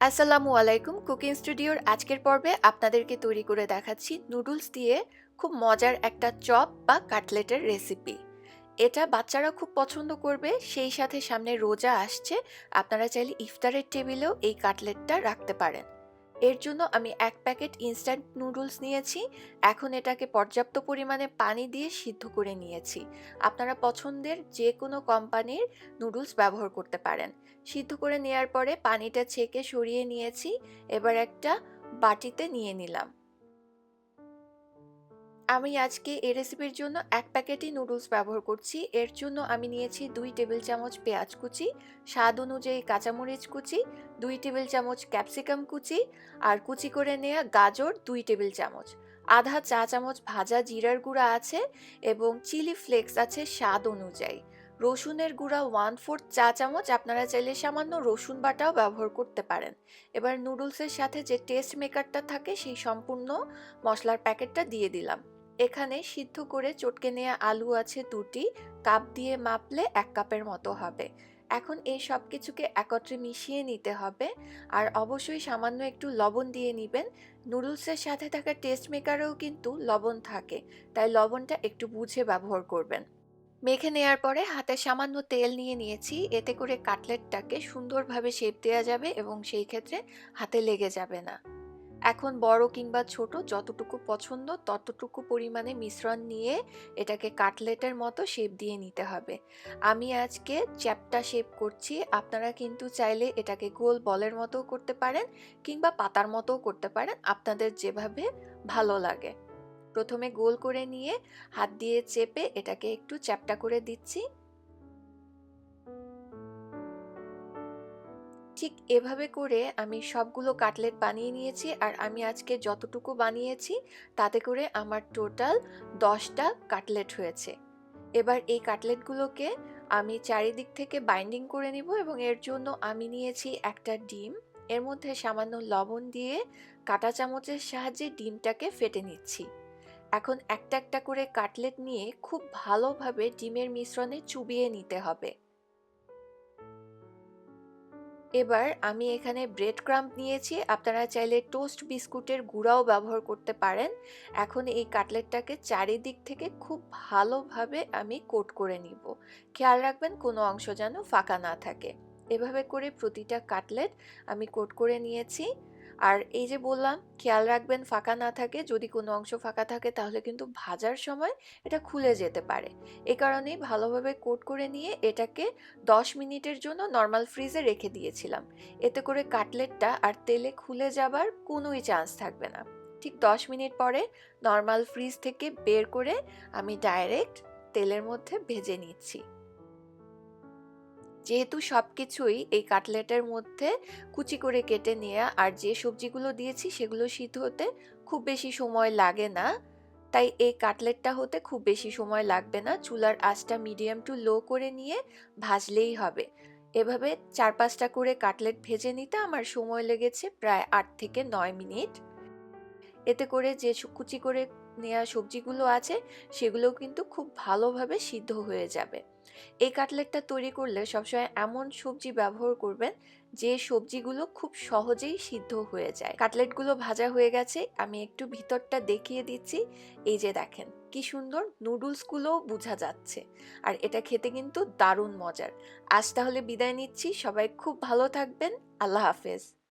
আসসালামু আলাইকুম। কুকিং স্টুডিওর আজকের পর্বে আপনাদেরকে তৈরি করে দেখাচ্ছি নুডলস দিয়ে খুব মজার একটা চপ বা কাটলেটের রেসিপি। এটা বাচ্চারা খুব পছন্দ করবে, সেই সাথে সামনে রোজা আসছে। আপনারা চাইলে ইফতারের টেবিলেও এই কাটলেটটা রাখতে পারেন। এর জন্য আমি 1 প্যাকেট ইনস্ট্যান্ট নুডলস নিয়েছি। এখন এটাকে পর্যাপ্ত পরিমাণে পানি দিয়ে সিদ্ধ করে নিয়েছি। আপনারা পছন্দের যে কোনো কোম্পানির নুডলস ব্যবহার করতে পারেন। সিদ্ধ করে নেওয়ার পরে পানিটা ছেঁকে সরিয়ে নিয়েছি। এবার একটা বাটিতে নিয়ে নিলাম। আমি আজকে এই রেসিপির জন্য 1 প্যাকেটই নুডলস ব্যবহার করছি। এর জন্য আমি নিয়েছি 2 টেবিল চামচ পেঁয়াজ কুচি, স্বাদ অনুযায়ী কাঁচামরিচ কুচি, 2 টেবিল চামচ ক্যাপসিকাম কুচি, আর কুচি করে নেওয়া গাজর 2 টেবিল চামচ, আধা চা চামচ ভাজা জিরার গুঁড়া আছে এবং চিলি ফ্লেক্স আছে স্বাদ অনুযায়ী। রসুনের গুঁড়া 1/4 চা চামচ, আপনারা চাইলে সামান্য রসুন বাটাও ব্যবহার করতে পারেন। এবার নুডলসের সাথে যে টেস্ট মেকারটা থাকে সেই সম্পূর্ণ মশলার প্যাকেটটা দিয়ে দিলাম। এখানে সিদ্ধ করে চটকে নেওয়া আলু আছে 2টি, কাপ দিয়ে মাপলে 1 কাপের মতো হবে। এখন এই সব কিছুকে একত্রে মিশিয়ে নিতে হবে, আর অবশ্যই সামান্য একটু লবণ দিয়ে নেবেন। নুডলসের সাথে থাকা টেস্ট মেকারেও কিন্তু লবণ থাকে, তাই লবণটা একটু বুঝে ব্যবহার করবেন। মেখে নেয়ার পরে হাতে সামান্য তেল নিয়ে নিয়েছি, এতে করে কাটলেটটাকে সুন্দরভাবে শেপ দেওয়া যাবে এবং সেই ক্ষেত্রে হাতে লেগে যাবে না। এখন বড় কিংবা ছোট যতটুকু পছন্দ ততটুকু পরিমাণে মিশ্রণ নিয়ে এটাকে কাটলেটের মতো শেপ দিয়ে নিতে হবে। আমি আজকে চ্যাপ্টা শেপ করছি, আপনারা কিন্তু চাইলে এটাকে গোল বলের মতোও করতে পারেন কিংবা পাতার মতোও করতে পারেন, আপনাদের যেভাবে ভালো লাগে। প্রথমে গোল করে নিয়ে হাত দিয়ে চেপে এটাকে একটু চ্যাপ্টা করে দিচ্ছি। ঠিক এভাবে করে আমি সবগুলো কাটলেট বানিয়ে নিয়েছি, আর আমি আজকে যতটুকু বানিয়েছি তাতে করে আমার টোটাল 10টা কাটলেট হয়েছে। এবার এই কাটলেটগুলোকে আমি চারিদিক থেকে বাইন্ডিং করে নিব এবং এর জন্য আমি নিয়েছি একটা ডিম। এর মধ্যে সামান্য লবণ দিয়ে কাঁটা চামচের সাহায্যে ডিমটাকে ফেটে নিচ্ছি। এখন একটা একটা করে কাটলেট নিয়ে খুব ভালোভাবে ডিমের মিশ্রণে চুবিয়ে নিতে হবে। এবার আমি এখানে ব্রেড ক্রাম্ব নিয়েছি, আপনারা চাইলে টোস্ট বিস্কুটের গুঁড়াও ব্যবহার করতে পারেন। এখন এই কাটলেটটাকে চারিদিক থেকে খুব ভালোভাবে আমি কোট করে নিব। খেয়াল রাখবেন কোনো অংশ যেন ফাঁকা না থাকে। এভাবে করে প্রতিটা কাটলেট আমি কোট করে নিয়েছি। আর এই যে বললাম খেয়াল রাখবেন ফাঁকা না থাকে, যদি কোনো অংশ ফাঁকা থাকে তাহলে কিন্তু ভাজার সময় এটা খুলে যেতে পারে। এ কারণেই ভালোভাবে কোট করে নিয়ে এটাকে 10 মিনিটের জন্য নর্মাল ফ্রিজে রেখে দিয়েছিলাম। এতে করে কাটলেটটা আর তেলে খুলে যাবার কোনোই চান্স থাকবে না। ঠিক 10 মিনিট পরে নর্মাল ফ্রিজ থেকে বের করে আমি ডাইরেক্ট তেলের মধ্যে ভেজে নিচ্ছি। যেহেতু সবকিছুই এই কাটলেটের মধ্যে কুচি করে কেটে নেওয়া, আর যে সবজিগুলো দিয়েছি সেগুলো সিদ্ধ হতে খুব বেশি সময় লাগে না, তাই এই কাটলেটটা হতে খুব বেশি সময় লাগবে না। চুলার আঁচটা মিডিয়াম টু লো করে নিয়ে ভাজলেই হবে। এভাবে 4-5টা করে কাটলেট ভেজে নিতে আমার সময় লেগেছে প্রায় 8 থেকে 9 মিনিট। এতে করে যে কুচি করে নেওয়া সবজিগুলো আছে সেগুলোও কিন্তু খুব ভালোভাবে সিদ্ধ হয়ে যাবে। এই কাটলেটটা তৈরি করলে সবসময় এমন সবজি ব্যবহার করবেন যে সবজিগুলো খুব সহজেই সিদ্ধ হয়ে যায়। কাটলেটগুলো ভাজা হয়ে গেছে, আমি একটু ভিতরটা দেখিয়ে দিচ্ছি। এই যে দেখেন কি সুন্দর নুডলসগুলোও বোঝা যাচ্ছে, আর এটা খেতে কিন্তু দারুণ মজার। আজ তাহলে বিদায় নিচ্ছি, সবাই খুব ভালো থাকবেন। আল্লাহ হাফেজ।